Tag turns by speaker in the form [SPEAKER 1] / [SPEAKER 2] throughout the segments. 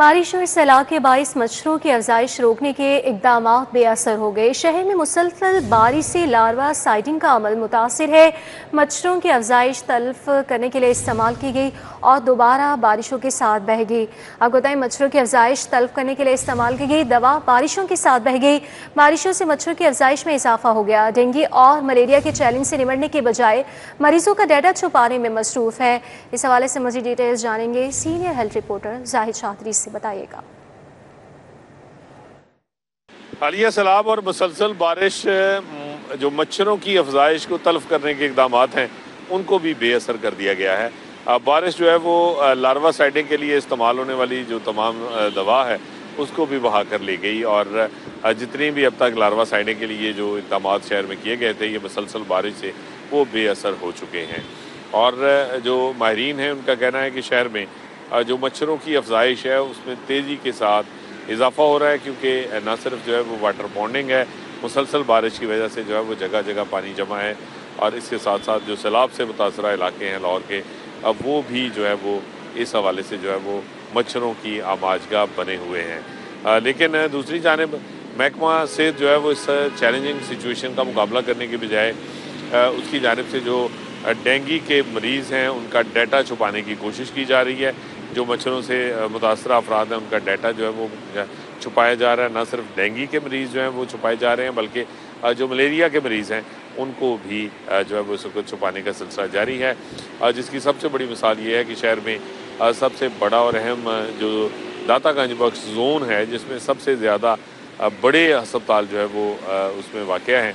[SPEAKER 1] बारिश और सैलाब के बाइस मच्छरों की अफजाइश रोकने के इकदाम बेअसर हो गए। शहर में मुसलसल बारिश से लार्वा साइटिंग का अमल मुतासिर है। मच्छरों की अफजाइश तल्फ करने के लिए इस्तेमाल की गई और दोबारा बारिशों के साथ बह गई। आपको बताएं, मच्छरों की अफजाइश तल्फ करने के लिए इस्तेमाल की गई दवा बारिशों के साथ बह गई। बारिशों से मच्छरों की अफजाइश में इजाफा हो गया। डेंगू और मलेरिया के चैलेंज से निपटने के बजाय मरीजों का डाटा छुपाने में मसरूफ है। इस हवाले से मज़ीद डिटेल्स जानेंगे senior health reporter Zahid Chaudhry से। बताइएगा।
[SPEAKER 2] हालिया सैलाब और मुसलसल बारिश जो मच्छरों की अफजाइश को तल्फ करने के इकदाम हैं उनको भी बेअसर कर दिया गया है। बारिश जो है वो लार्वा साइडिंग के लिए इस्तेमाल होने वाली जो तमाम दवा है उसको भी बहा कर ली गई और जितनी भी अब तक लार्वा साइडिंग के लिए जो इकदाम शहर में किए गए थे ये मुसलसल बारिश से वो बेअसर हो चुके हैं। और जो माहिरीन हैं उनका कहना है कि शहर में जो मच्छरों की अफजाइश है उसमें तेज़ी के साथ इजाफा हो रहा है, क्योंकि न सिर्फ जो है वो वाटर बॉन्डिंग है, मुसलसल बारिश की वजह से जो है वो जगह जगह पानी जमा है और इसके साथ साथ जो सैलाब से मुतासरा इलाके हैं लाहौर के, अब वो भी जो है वो इस हवाले से जो है वो मच्छरों की आमाजगाह बने हुए हैं। लेकिन दूसरी जानिब महकमा सेहत जो है वो इस चैलेंजिंग सिचुएशन का मुकाबला करने के बजाय उसकी जानिब से जो डेंगू के मरीज़ हैं उनका डाटा छुपाने की कोशिश की जा रही है। जो मच्छरों से मुतासर अफराद हैं उनका डाटा जो है वो छुपाया जा रहा है। न सिर्फ डेंगू के मरीज़ जो हैं वो छुपाए जा रहे हैं बल्कि जो मलेरिया के मरीज़ हैं उनको भी जो है वो उसको छुपाने का सिलसिला जारी है। जिसकी सबसे बड़ी मिसाल ये है कि शहर में सबसे बड़ा और अहम जो दातागंज बख्श जोन है जिसमें सबसे ज़्यादा बड़े अस्पताल जो है वो उसमें वाक़या हैं,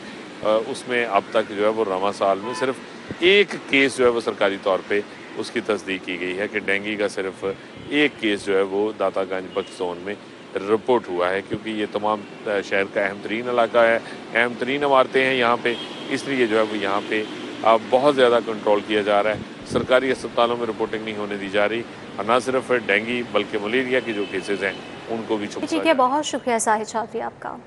[SPEAKER 2] उसमें अब तक जो है वो रवां साल में सिर्फ एक केस जो है वो सरकारी तौर पे उसकी तस्दीक की गई है कि डेंगू का सिर्फ एक केस जो है वो दातागंज बख्श जोन में रिपोर्ट हुआ है, क्योंकि ये तमाम शहर का अहम तरीन इलाका है, अहम तरीन इमारतें हैं यहाँ पे, इसलिए जो है वो यहाँ पे बहुत ज़्यादा कंट्रोल किया जा रहा है। सरकारी अस्पतालों में रिपोर्टिंग नहीं होने दी जा रही और न सिर्फ डेंगू बल्कि मलेरिया के जो केसेज हैं उनको भी छुपा।
[SPEAKER 1] ठीक है, बहुत शुक्रिया जाहिद चौधरी आपका।